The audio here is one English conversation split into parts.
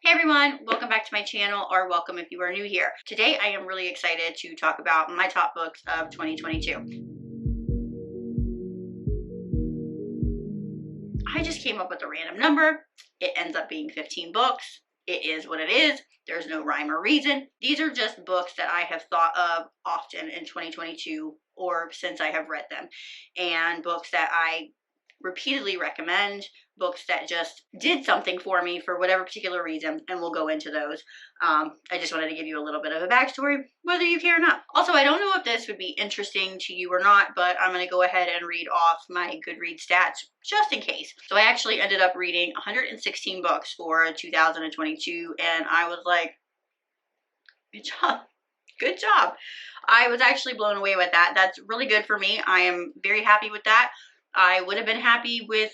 Hey everyone, welcome back to my channel, or welcome if you are new here. Today I am really excited to talk about my top books of 2022. I just came up with a random number. It ends up being 15 books. It is what it is. There's no rhyme or reason. These are just books that I have thought of often in 2022 or since I have read them, and books that I repeatedly recommend, books that just did something for me for whatever particular reason, and we'll go into those. I just wanted to give you a little bit of a backstory, whether you care or not. Also, I don't know if this would be interesting to you or not, but I'm going to go ahead and read off my Goodreads stats just in case. So I actually ended up reading 116 books for 2022, and I was like, good job. Good job. I was actually blown away with that. That's really good for me. I am very happy with that. I would have been happy with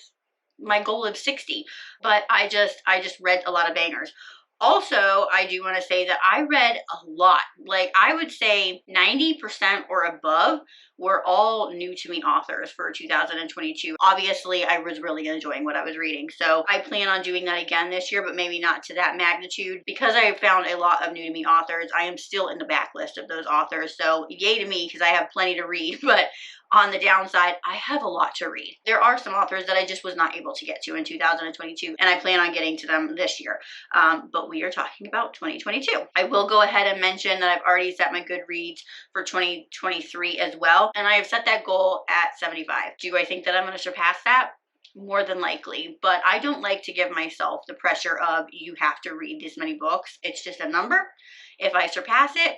my goal of 60, but I just read a lot of bangers. Also, I do want to say that I read a lot. Like, I would say 90% or above were all new to me authors for 2022. Obviously, I was really enjoying what I was reading, so I plan on doing that again this year, but maybe not to that magnitude. Because I found a lot of new to me authors, I am still in the backlist of those authors, so yay to me because I have plenty to read, but on the downside, I have a lot to read. There are some authors that I just was not able to get to in 2022, and I plan on getting to them this year. But we are talking about 2022. I will go ahead and mention that I've already set my Goodreads for 2023 as well, and I have set that goal at 75. Do I think that I'm going to surpass that? More than likely, but I don't like to give myself the pressure of you have to read this many books. It's just a number. If I surpass it,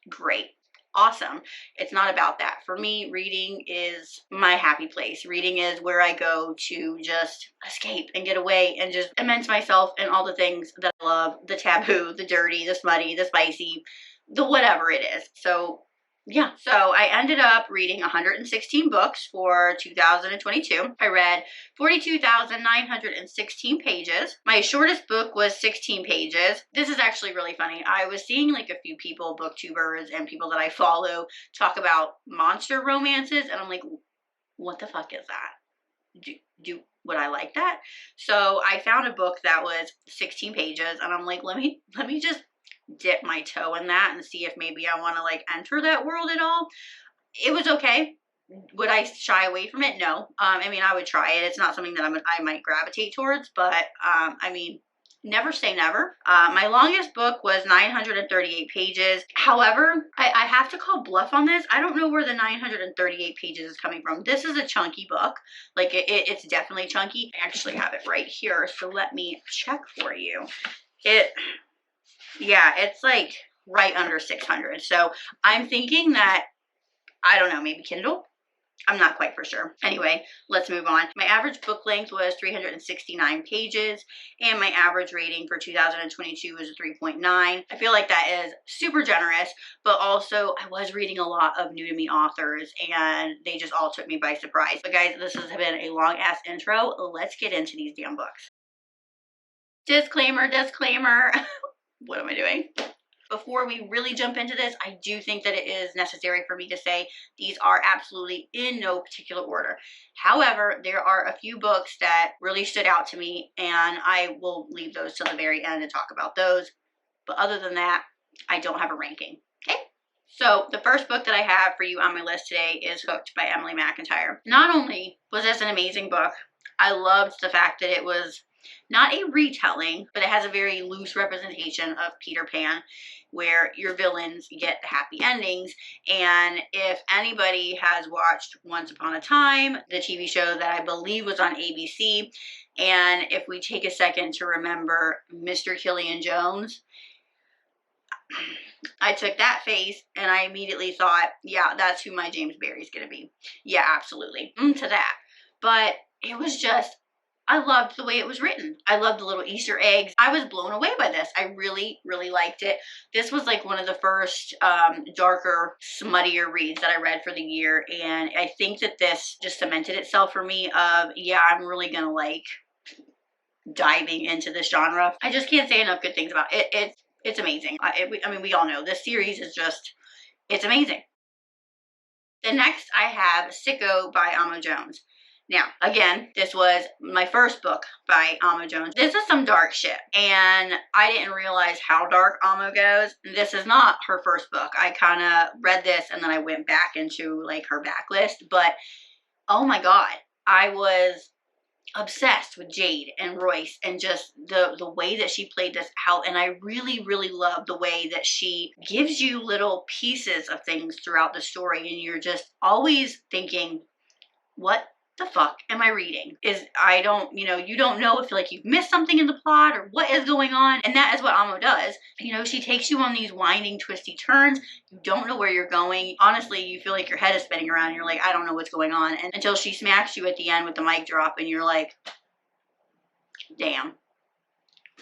great. Awesome. It's not about that. For me, reading is my happy place. Reading is where I go to just escape and get away and just immerse myself in all the things that I love, the taboo, the dirty, the smutty, the spicy, the whatever it is. So yeah, so I ended up reading 116 books for 2022. I read 42,916 pages. My shortest book was 16 pages. This is actually really funny. I was seeing like a few people, booktubers and people that I follow, talk about monster romances, and I'm like, what the fuck is that? Would I like that? So I found a book that was 16 pages, and I'm like, let me just dip my toe in that and see if maybe I want to like enter that world at all. It was okay. Would I shy away from it? No. I mean, I would try it. It's not something that I might gravitate towards, but I mean, never say never. My longest book was 938 pages. However, I have to call bluff on this. I don't know where the 938 pages is coming from. This is a chunky book. Like, it's definitely chunky. I actually have it right here, so let me check for you. Yeah, it's like right under 600. So I'm thinking that, I don't know, maybe Kindle? I'm not quite for sure. Anyway, let's move on. My average book length was 369 pages, and my average rating for 2022 was a 3.9. I feel like that is super generous, but also I was reading a lot of new to me authors, and they just all took me by surprise. But guys, this has been a long ass intro. Let's get into these damn books. Disclaimer, disclaimer. What am I doing? Before we really jump into this, I do think that it is necessary for me to say these are absolutely in no particular order. However, there are a few books that really stood out to me, and I will leave those till the very end and talk about those. But other than that, I don't have a ranking. Okay? So the first book that I have for you on my list today is Hooked by Emily McIntire. Not only was this an amazing book, I loved the fact that it was not a retelling, but it has a very loose representation of Peter Pan, where your villains get the happy endings. And if anybody has watched Once Upon a Time, the TV show that I believe was on ABC, and if we take a second to remember Mr. Killian Jones, I took that face and I immediately thought, yeah, that's who my James Barry's gonna be. Yeah, absolutely. To that. But it was just, I loved the way it was written. I loved the little Easter eggs. I was blown away by this. I really, really liked it. This was like one of the first darker, smuttier reads that I read for the year. And I think that this just cemented itself for me of, yeah, I'm really going to like diving into this genre. I just can't say enough good things about it. It's amazing. I mean, we all know this series is just, it's amazing. The next I have Sicko by Amo Jones. Now, again, this was my first book by Amo Jones. This is some dark shit, and I didn't realize how dark Amo goes. This is not her first book. I kind of read this and then I went back into like her backlist, but oh my god, I was obsessed with Jade and Royce and just the way that she played this out. And I really, really love the way that she gives you little pieces of things throughout the story, and you're just always thinking, what the fuck am I reading? I don't, you don't know if like you've missed something in the plot or what is going on. And that is what Amo does. She takes you on these winding, twisty turns. You don't know where you're going. Honestly, you feel like your head is spinning around and you're like, I don't know what's going on. And until she smacks you at the end with the mic drop and you're like, damn.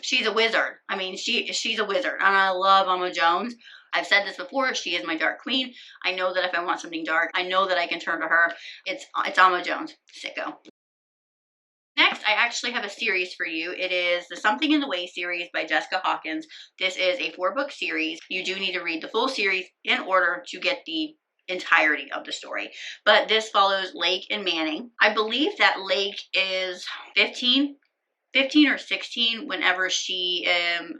She's a wizard. I mean, she's a wizard. And I love Amo Jones. I've said this before, she is my dark queen. I know that if I want something dark, I know that I can turn to her. It's Amo Jones, Sicko. Next, I actually have a series for you. It is the Something in the Way series by Jessica Hawkins. This is a 4-book series. You do need to read the full series in order to get the entirety of the story. But this follows Lake and Manning. I believe that Lake is 15 or 16 whenever she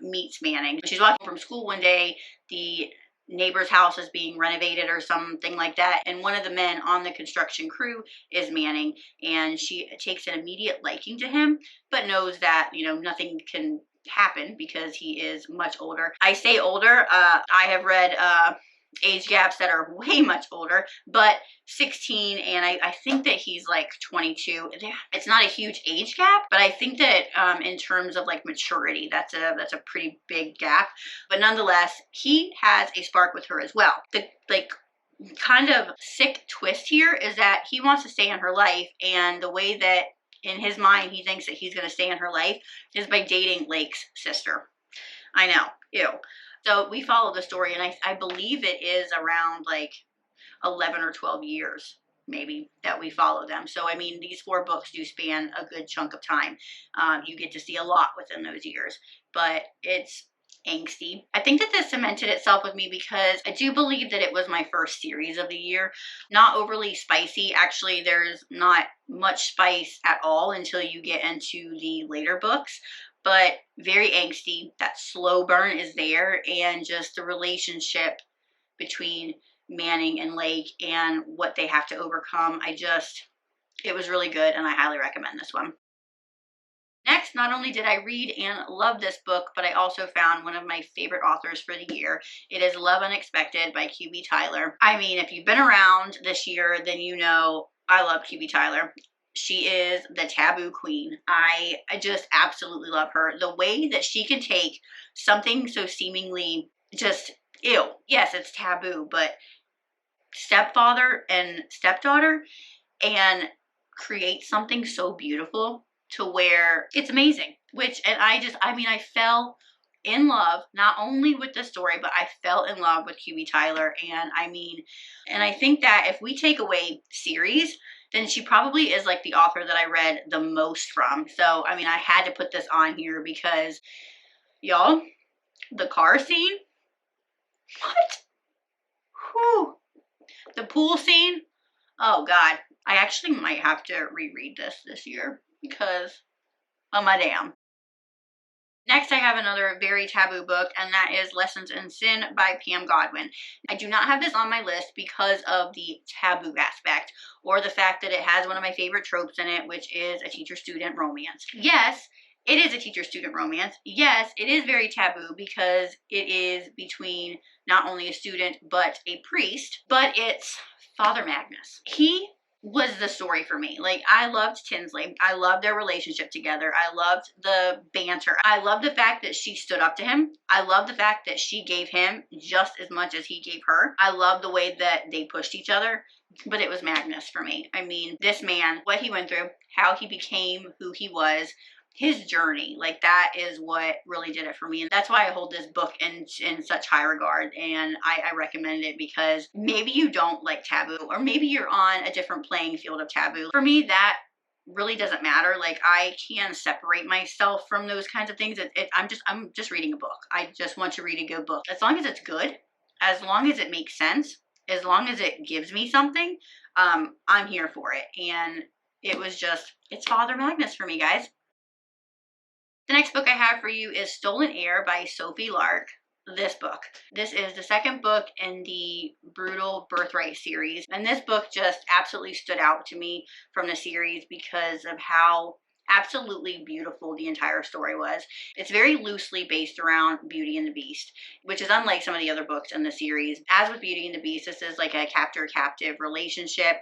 meets Manning. She's walking from school one day, the neighbor's house is being renovated or something like that, and one of the men on the construction crew is Manning, and she takes an immediate liking to him, but knows that, nothing can happen because he is much older. I say older, I have read age gaps that are way much older, but 16, and I think that he's like 22. It's not a huge age gap, but I think that in terms of like maturity, that's a pretty big gap. But nonetheless, he has a spark with her as well. The kind of sick twist here is that he wants to stay in her life, and the way that in his mind he thinks that he's going to stay in her life is by dating Lake's sister. I know, ew. So we follow the story, and I believe it is around like 11 or 12 years maybe that we follow them. So I mean, these 4 books do span a good chunk of time. You get to see a lot within those years, but it's angsty. I think that this cemented itself with me because I do believe that it was my first series of the year. Not overly spicy. Actually, there's not much spice at all until you get into the later books. But very angsty. That slow burn is there, and just the relationship between Manning and Lake and what they have to overcome. It was really good, and I highly recommend this one. Next, not only did I read and love this book, but I also found one of my favorite authors for the year. It is Love Unexpected by QB Tyler. I mean, if you've been around this year, then you know I love QB Tyler. She is the taboo queen. I just absolutely love her. The way that she can take something so seemingly just ew. Yes, it's taboo, but stepfather and stepdaughter, and create something so beautiful to where it's amazing. I fell in love not only with the story, but I fell in love with QB Tyler. And I think that if we take away series, then she probably is like the author that I read the most from. So, I had to put this on here because, y'all, the car scene, what? Whew. The pool scene, oh God. I actually might have to reread this year because, oh my damn. Next, I have another very taboo book, and that is Lessons in Sin by Pam Godwin. I do not have this on my list because of the taboo aspect, or the fact that it has one of my favorite tropes in it, which is a teacher-student romance. Yes, it is a teacher-student romance. Yes, it is very taboo because it is between not only a student, but a priest, but it's Father Magnus. He was the story for me. Like, I loved Tinsley. I loved their relationship together. I loved the banter. I loved the fact that she stood up to him. I loved the fact that she gave him just as much as he gave her. I loved the way that they pushed each other. But it was Magnus for me. This man, what he went through, how he became who he was, his journey, like that is what really did it for me. And that's why I hold this book in such high regard, and I recommend it because maybe you don't like taboo, or maybe you're on a different playing field of taboo. For me, that really doesn't matter. Like, I can separate myself from those kinds of things. I'm just reading a book. I just want to read a good book. As long as it's good, as long as it makes sense, as long as it gives me something, I'm here for it. And It was just, it's Father Magnus for me, guys. The next book I have for you is Stolen Heir by Sophie Lark. This book. This is the second book in the Brutal Birthright series. And this book just absolutely stood out to me from the series because of how absolutely beautiful the entire story was. It's very loosely based around Beauty and the Beast, which is unlike some of the other books in the series. As with Beauty and the Beast, this is like a captor-captive relationship.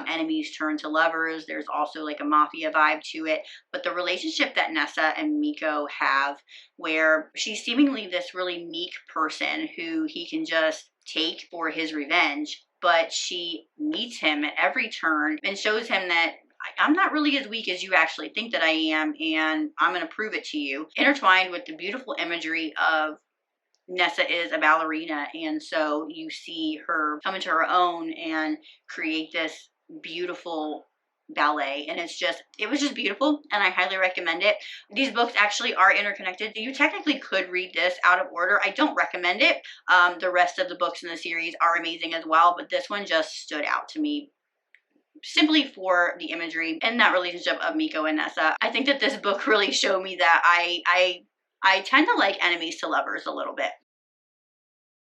Enemies turn to lovers. There's also like a mafia vibe to it. But the relationship that Nessa and Miko have, where she's seemingly this really meek person who he can just take for his revenge, but she meets him at every turn and shows him that I'm not really as weak as you actually think that I am, and I'm going to prove it to you. Intertwined with the beautiful imagery of Nessa is a ballerina, and so you see her come into her own and create this beautiful ballet, and it was just beautiful, and I highly recommend it. These books actually are interconnected. You technically could read this out of order. I don't recommend it. The rest of the books in the series are amazing as well, but this one just stood out to me simply for the imagery and that relationship of Miko and Nessa. I think that this book really showed me that I tend to like enemies to lovers a little bit.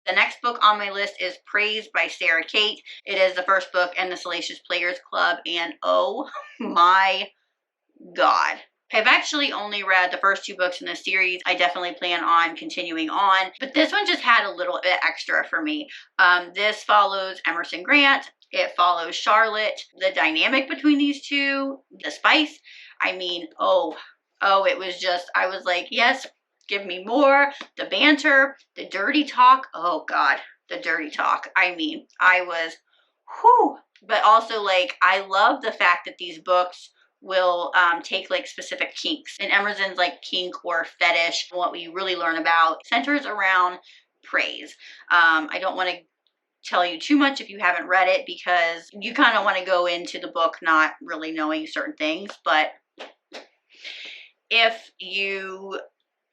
The next book on my list is Praise by Sara Cate. It is the first book in the Salacious Players Club, and oh my god. I've actually only read the first 2 books in the series. I definitely plan on continuing on, but this one just had a little bit extra for me. This follows Emerson Grant. It follows Charlotte. The dynamic between these two, the spice, I mean, it was just, I was like, yes, give me more. The banter, the dirty talk. Oh God, the dirty talk. I mean, I was, whew. But also, like, I love the fact that these books will take like specific kinks. And Emerson's like kink or fetish, what we really learn about centers around praise. I don't want to tell you too much if you haven't read it, because you kind of want to go into the book not really knowing certain things. But if you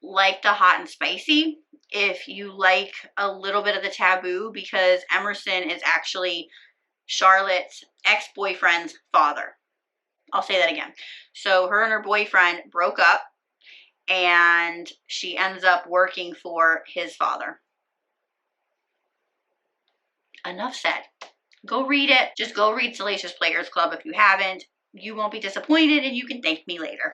like the hot and spicy, if you like a little bit of the taboo, because Emerson is actually Charlotte's ex-boyfriend's father. I'll say that again. So her and her boyfriend broke up, and she ends up working for his father. Enough said. Go read it. Just go read Salacious Players Club if you haven't. You won't be disappointed, and you can thank me later.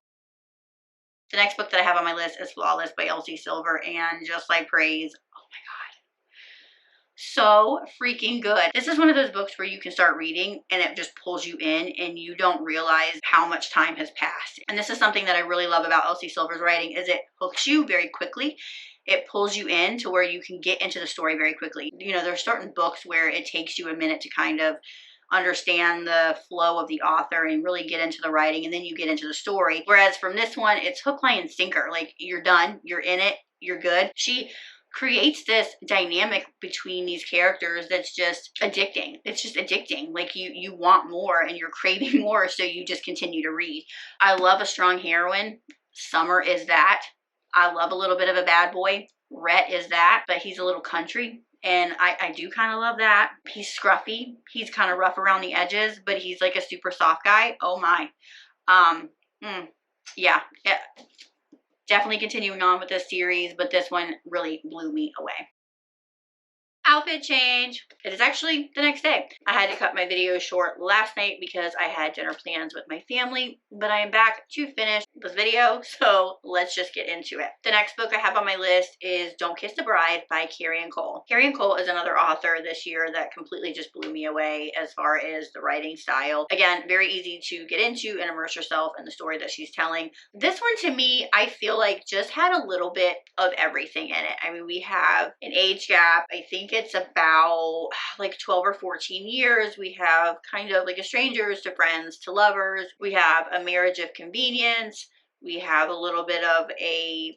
The next book that I have on my list is Flawless by Elsie Silver, and just like Praise, oh my god, so freaking good. This is one of those books where you can start reading and it just pulls you in and you don't realize how much time has passed. And this is something that I really love about Elsie Silver's writing, is it hooks you very quickly. It pulls you in to where you can get into the story very quickly. You know, there's certain books where it takes you a minute to kind of understand the flow of the author and really get into the writing, and then you get into the story. Whereas from this one, it's hook, line, and sinker. Like, you're done, you're in it, you're good. She creates this dynamic between these characters that's just addicting. It's just addicting. Like, you want more and you're craving more, so you just continue to read. I love a strong heroine. Summer is that. I love a little bit of a bad boy. Rhett is that, but he's a little country. And I do kind of love that. He's scruffy. He's kind of rough around the edges, but he's like a super soft guy. Oh my. Yeah. Definitely continuing on with this series, but this one really blew me away. Outfit change. It is actually the next day. I had to cut my video short last night because I had dinner plans with my family, but I am back to finish this video, so let's just get into it. The next book I have on my list is Don't Kiss the Bride by Carian. Carian is another author this year that completely just blew me away as far as the writing style. Again, very easy to get into and immerse yourself in the story that she's telling. This one, to me, I feel like just had a little bit of everything in it. I mean, we have an age gap. I think it's about like 12 or 14 years. We have kind of like a strangers to friends to lovers. We have a marriage of convenience. We have a little bit of a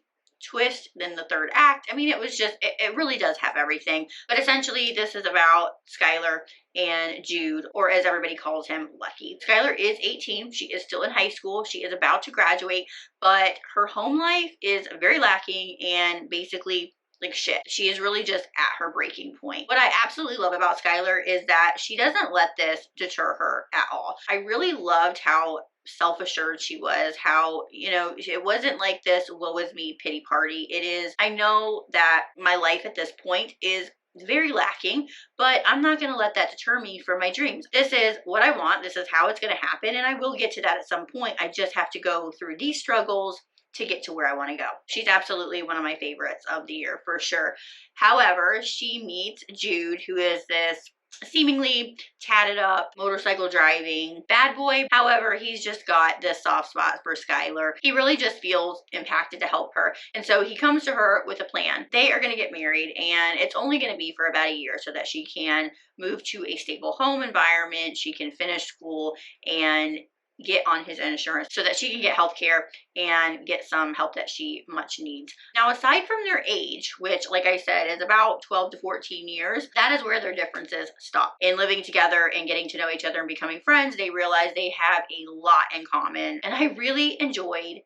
twist in the third act. I mean, it was just, it really does have everything. But essentially, this is about Skylar and Jude, or as everybody calls him, Lucky. Skylar is 18. She is still in high school. She is about to graduate, but her home life is very lacking and basically like shit. She is really just at her breaking point. What I absolutely love about Skylar is that she doesn't let this deter her at all. I really loved how self-assured she was, how, it wasn't like this woe is me pity party. It is, I know that my life at this point is very lacking, but I'm not going to let that deter me from my dreams. This is what I want. This is how it's going to happen. And I will get to that at some point. I just have to go through these struggles to get to where I want to go. She's absolutely one of my favorites of the year for sure. However, she meets Jude, who is this seemingly tatted up, motorcycle driving bad boy. However, he's just got this soft spot for Skylar. He really just feels impacted to help her. And so he comes to her with a plan. They are going to get married, and it's only going to be for about a year so that she can move to a stable home environment. She can finish school and get on his insurance so that she can get health care and get some help that she much needs. Now, aside from their age, which, like I said, is about 12 to 14 years, that is where their differences stop. In living together and getting to know each other and becoming friends, they realize they have a lot in common. And I really enjoyed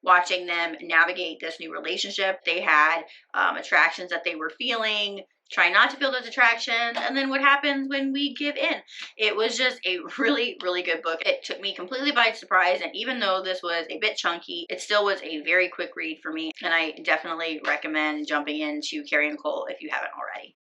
watching them navigate this new relationship. They had attractions that they were feeling, try not to feel those attractions, and then what happens when we give in. It was just a really, really good book. It took me completely by surprise, and even though this was a bit chunky, it still was a very quick read for me, and I definitely recommend jumping into Carian if you haven't already.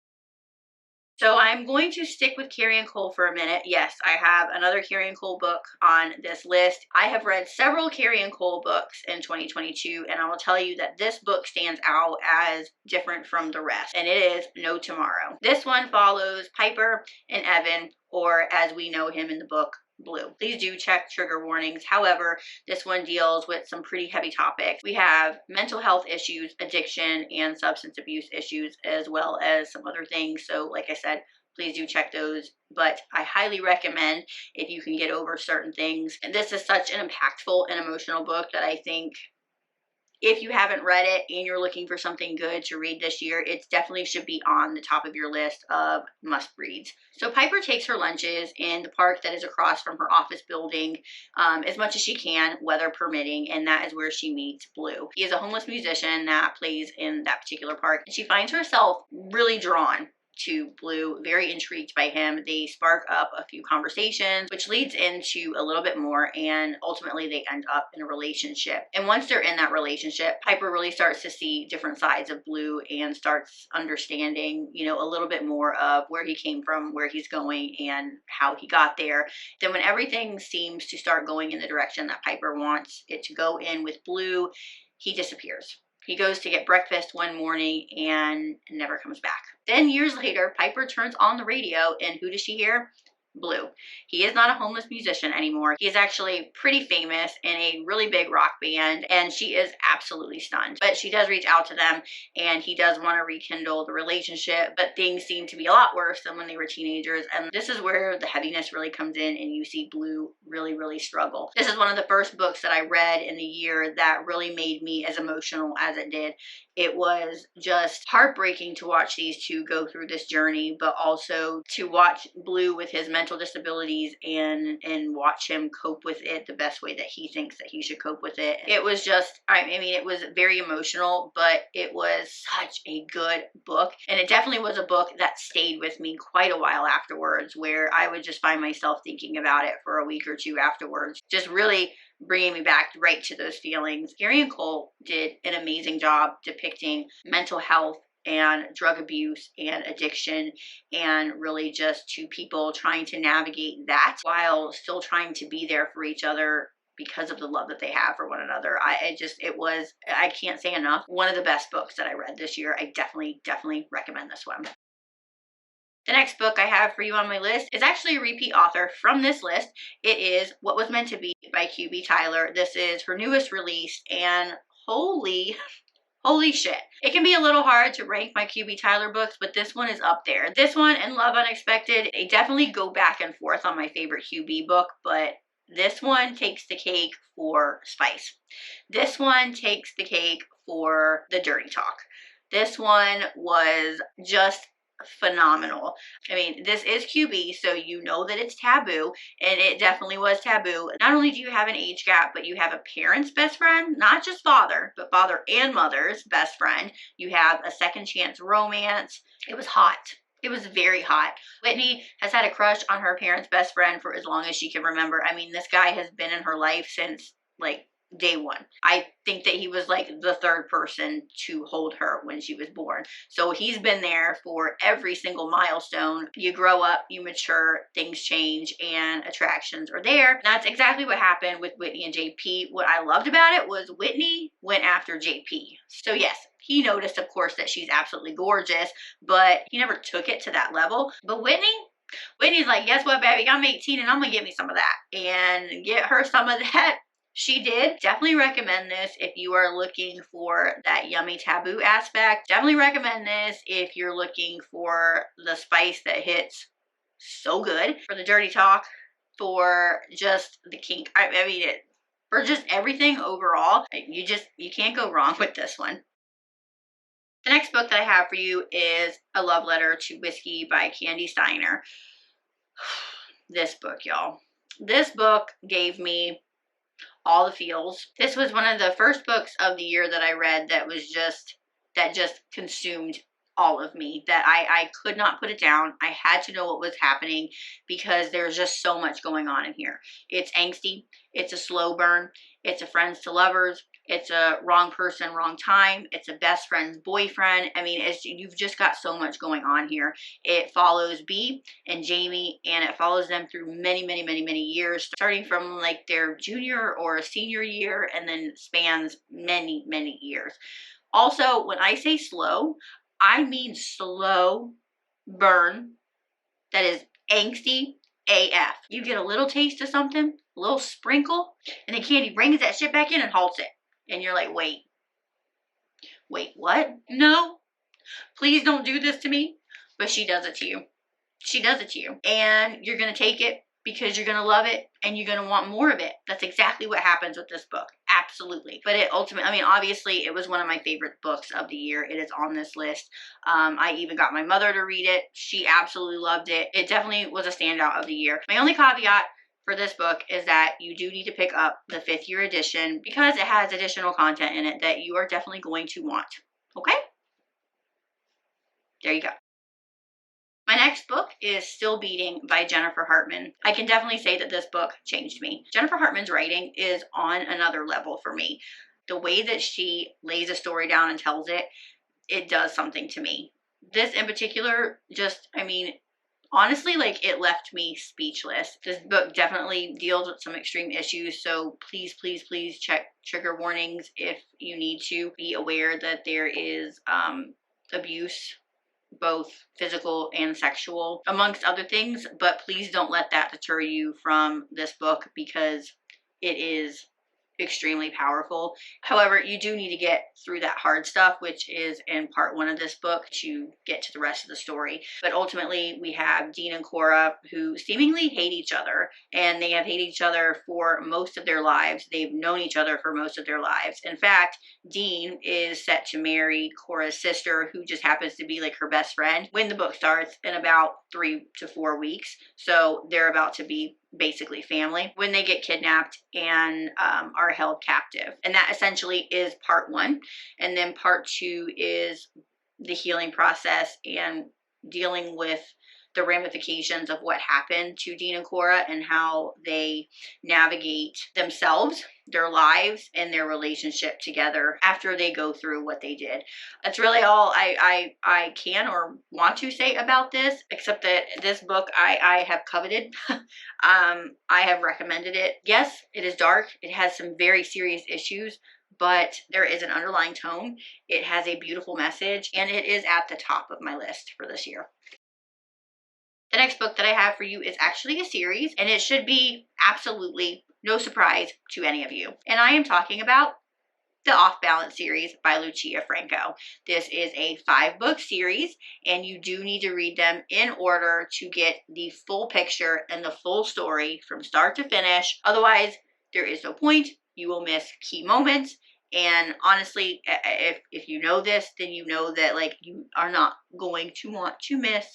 So I'm going to stick with Carian for a minute. Yes, I have another Carian book on this list. I have read several Carian books in 2022, and I will tell you that this book stands out as different from the rest, and it is No Tomorrow. This one follows Piper and Evan, or as we know him in the book, Blue. Please do check trigger warnings. However, this one deals with some pretty heavy topics. We have mental health issues, addiction, and substance abuse issues, as well as some other things. So like I said, please do check those. But I highly recommend if you can get over certain things. And this is such an impactful and emotional book that I think if you haven't read it and you're looking for something good to read this year, it definitely should be on the top of your list of must-reads. So Piper takes her lunches in the park that is across from her office building as much as she can, weather permitting, and that is where she meets Blue. He is a homeless musician that plays in that particular park, and she finds herself really drawn to Blue, very intrigued by him. They spark up a few conversations, which leads into a little bit more, and ultimately they end up in a relationship. And once they're in that relationship, Piper really starts to see different sides of Blue and starts understanding, a little bit more of where he came from, where he's going, and how he got there. Then when everything seems to start going in the direction that Piper wants it to go in with Blue, he disappears. He goes to get breakfast one morning and never comes back. Then years later, Piper turns on the radio, and who does she hear? Blue. He is not a homeless musician anymore. He is actually pretty famous in a really big rock band, and she is absolutely stunned. But she does reach out to them, and he does want to rekindle the relationship, but things seem to be a lot worse than when they were teenagers, and this is where the heaviness really comes in, and you see Blue really, really struggle. This is one of the first books that I read in the year that really made me as emotional as it did. It was just heartbreaking to watch these two go through this journey, but also to watch Blue with his mental disabilities and watch him cope with it the best way that he thinks that he should cope with it. It was just, it was very emotional, but it was such a good book. And it definitely was a book that stayed with me quite a while afterwards, where I would just find myself thinking about it for a week or two afterwards, just really bringing me back right to those feelings. Carian did an amazing job depicting mental health and drug abuse and addiction, and really just two people trying to navigate that while still trying to be there for each other because of the love that they have for one another. I can't say enough. One of the best books that I read this year. I definitely recommend this one. The next book I have for you on my list is actually a repeat author from this list. It is What Was Meant to Be by QB Tyler. This is her newest release, and holy shit. It can be a little hard to rank my QB Tyler books, but this one is up there. This one and Love Unexpected, they definitely go back and forth on my favorite QB book, but this one takes the cake for spice. This one takes the cake for the dirty talk. This one was just phenomenal. This is QB, so you know that it's taboo, and it definitely was taboo. Not only do you have an age gap, but you have a parent's best friend, not just father, but father and mother's best friend. You have a second chance romance. It was hot. It was very hot. Whitney has had a crush on her parents' best friend for as long as she can remember. I mean, this guy has been in her life since like day one. I think that he was like the third person to hold her when she was born. So he's been there for every single milestone. You grow up, you mature, things change, and attractions are there. And that's exactly what happened with Whitney and JP. What I loved about it was Whitney went after JP. So yes, he noticed, of course, that she's absolutely gorgeous, but he never took it to that level. But Whitney's like, guess what, baby? I'm 18 and I'm gonna get me some of that. And get her some of that. She did. Definitely recommend this if you are looking for that yummy taboo aspect. Definitely recommend this if you're looking for the spice that hits so good. For the dirty talk, for just the kink. I mean, for just everything overall, you can't go wrong with this one. The next book that I have for you is A Love Letter to Whiskey by Kandi Steiner. This book, y'all. This book gave me all the feels. This was one of the first books of the year that I read that just consumed all of me, that I could not put it down. I had to know what was happening because there's just so much going on in here. It's angsty. It's a slow burn. It's a friends to lovers. It's a wrong person, wrong time. It's a best friend's boyfriend. I mean, you've just got so much going on here. It follows Bea and Jamie, and it follows them through many, many, many, many years, starting from like their junior or senior year, and then spans many, many years. Also, when I say slow, I mean slow burn that is angsty AF. You get a little taste of something, a little sprinkle, and then Kandi brings that shit back in and halts it. And you're like, wait, what? No, please don't do this to me. But she does it to you. She does it to you. And you're going to take it because you're going to love it and you're going to want more of it. That's exactly what happens with this book. Absolutely. But it ultimately, I mean, obviously, it was one of my favorite books of the year. It is on this list. I even got my mother to read it. She absolutely loved it. It definitely was a standout of the year. My only caveat for this book is that you do need to pick up the 5th year edition because it has additional content in it that you are definitely going to want. Okay? There you go. My next book is Still Beading by Jennifer Hartmann. I can definitely say that this book changed me. Jennifer Hartmann's writing is on another level for me. The way that she lays a story down and tells it, it does something to me. This in particular, just, I mean, honestly, like, it left me speechless. This book definitely deals with some extreme issues, so please, please, please check trigger warnings if you need to. Be aware that there is abuse, both physical and sexual, amongst other things, but please don't let that deter you from this book because it is extremely powerful. However, you do need to get through that hard stuff, which is in part 1 of this book, to get to the rest of the story. But ultimately, we have Dean and Cora, who seemingly hate each other, and they have hated each other for most of their lives. They've known each other for most of their lives. In fact, Dean is set to marry Cora's sister, who just happens to be like her best friend, when the book starts in about 3 to 4 weeks. So they're about to be basically family when they get kidnapped and are held captive. And that essentially is part 1. And then part 2 is the healing process and dealing with the ramifications of what happened to Dean and Cora and how they navigate themselves, their lives, and their relationship together after they go through what they did. That's really all I can or want to say about this, except that this book I have coveted. I have recommended it. Yes, it is dark. It has some very serious issues, but there is an underlying tone. It has a beautiful message, and it is at the top of my list for this year. The next book that I have for you is actually a series, and it should be absolutely no surprise to any of you. And I am talking about the Off Balance series by Lucia Franco. This is a 5-book series, and you do need to read them in order to get the full picture and the full story from start to finish. Otherwise, there is no point. You will miss key moments. And honestly, if you know this, then you know that like you are not going to want to miss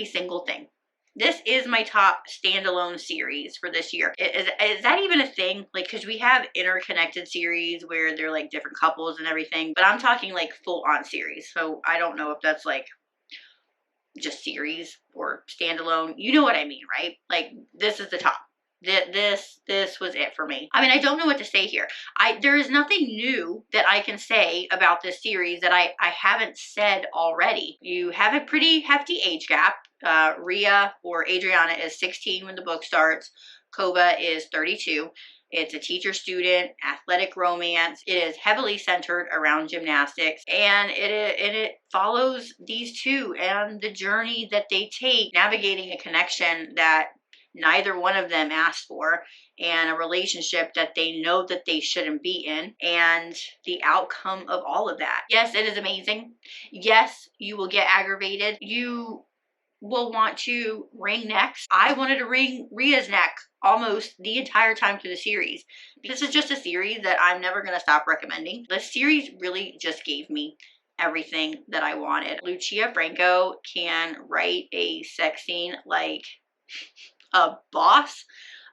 a single thing. This is my top standalone series for this year. Is that even a thing? Like, because we have interconnected series where they're like different couples and everything, but I'm talking like full on series. So I don't know if that's like just series or standalone. You know what I mean, right? Like, this is the top. This was it for me. I mean, I don't know what to say here. There is nothing new that I can say about this series that I haven't said already. You have a pretty hefty age gap. Rhea, or Adriana, is 16 when the book starts. Kova is 32. It's a teacher-student athletic romance. It is heavily centered around gymnastics, and it follows these two and the journey that they take navigating a connection that neither one of them asked for, and a relationship that they know that they shouldn't be in, and the outcome of all of that. Yes, it is amazing. Yes, you will get aggravated. You will want to wring necks. I wanted to wring Rhea's neck almost the entire time through the series. This is just a series that I'm never going to stop recommending. This series really just gave me everything that I wanted. Lucia Franco can write a sex scene like a boss.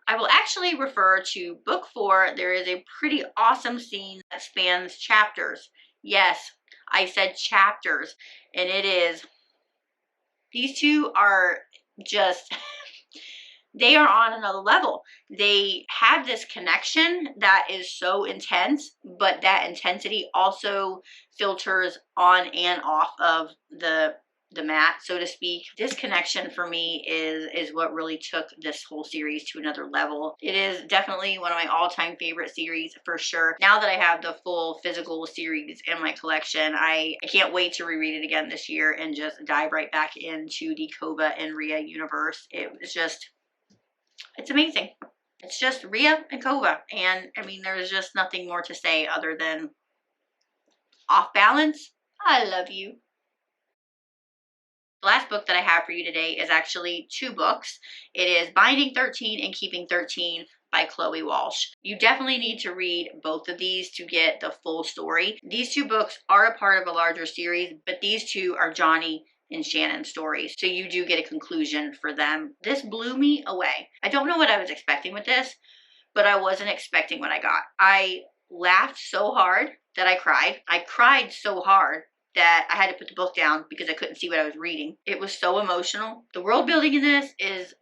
I will actually refer to book 4. There is a pretty awesome scene that spans chapters. Yes, I said chapters, and it is, these two are just, they are on another level. They have this connection that is so intense, but that intensity also filters on and off of the mat, so to speak. This connection for me is what really took this whole series to another level. It is definitely one of my all-time favorite series for sure. Now that I have the full physical series in my collection, I can't wait to reread it again this year and just dive right back into the Kova and Rhea universe. It's amazing. It's just Rhea and Kova, and I mean, there's just nothing more to say other than off balance. I love you. The last book that I have for you today is actually 2 books. It is Binding 13 and Keeping 13 by Chloe Walsh. You definitely need to read both of these to get the full story. These 2 books are a part of a larger series, but these 2 are Johnny and Shannon's stories, so you do get a conclusion for them. This blew me away. I don't know what I was expecting with this, but I wasn't expecting what I got. I laughed so hard that I cried. I cried so hard that I had to put the book down because I couldn't see what I was reading. It was so emotional. The world building in this is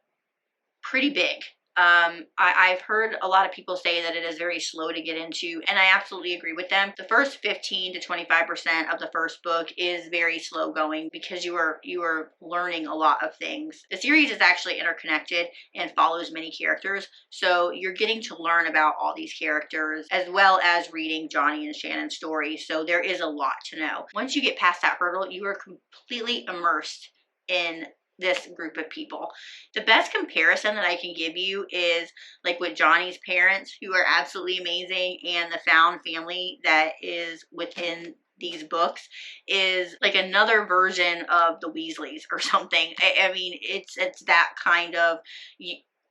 pretty big. I've heard a lot of people say that it is very slow to get into, and I absolutely agree with them. The first 15 to 25% of the first book is very slow going because you are learning a lot of things. The series is actually interconnected and follows many characters, so you're getting to learn about all these characters as well as reading Johnny and Shannon's story, so there is a lot to know. Once you get past that hurdle, you are completely immersed in this group of people. The best comparison that I can give you is like with Johnny's parents, who are absolutely amazing, and the found family that is within these books is like another version of the Weasleys or something. I mean, it's that kind of,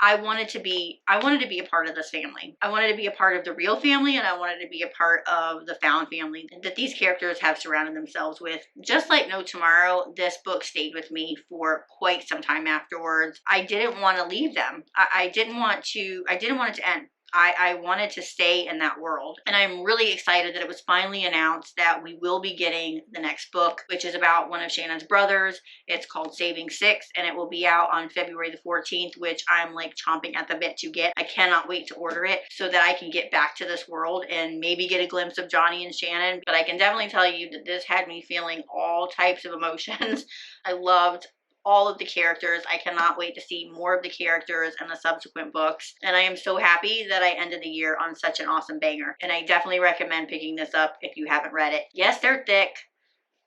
I wanted to be a part of this family. I wanted to be a part of the real family, and I wanted to be a part of the found family that these characters have surrounded themselves with. Just like No Tomorrow, this book stayed with me for quite some time afterwards. I didn't want to leave them. I didn't want it to end. I wanted to stay in that world. And I'm really excited that it was finally announced that we will be getting the next book, which is about one of Shannon's brothers. It's called Saving Six, and it will be out on February the 14th, which I'm like chomping at the bit to get. I cannot wait to order it so that I can get back to this world and maybe get a glimpse of Johnny and Shannon. But I can definitely tell you that this had me feeling all types of emotions. I loved all of the characters. I cannot wait to see more of the characters in the subsequent books, and I am so happy that I ended the year on such an awesome banger, and I definitely recommend picking this up if you haven't read it. Yes, they're thick,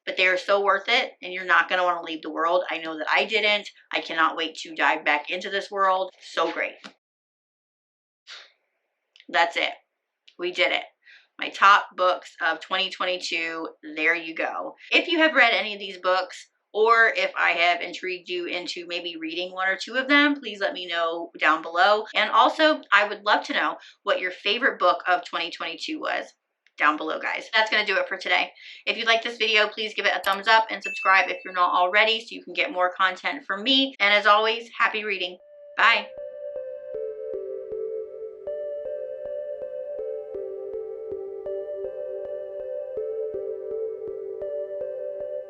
but they are so worth it, and you're not going to want to leave the world. I know that I didn't. I cannot wait to dive back into this world. So great. That's it. We did it. My top books of 2022. There you go. If you have read any of these books, or if I have intrigued you into maybe reading 1 or 2 of them, please let me know down below. And also, I would love to know what your favorite book of 2022 was down below, guys. That's going to do it for today. If you like this video, please give it a thumbs up and subscribe if you're not already so you can get more content from me. And as always, happy reading. Bye.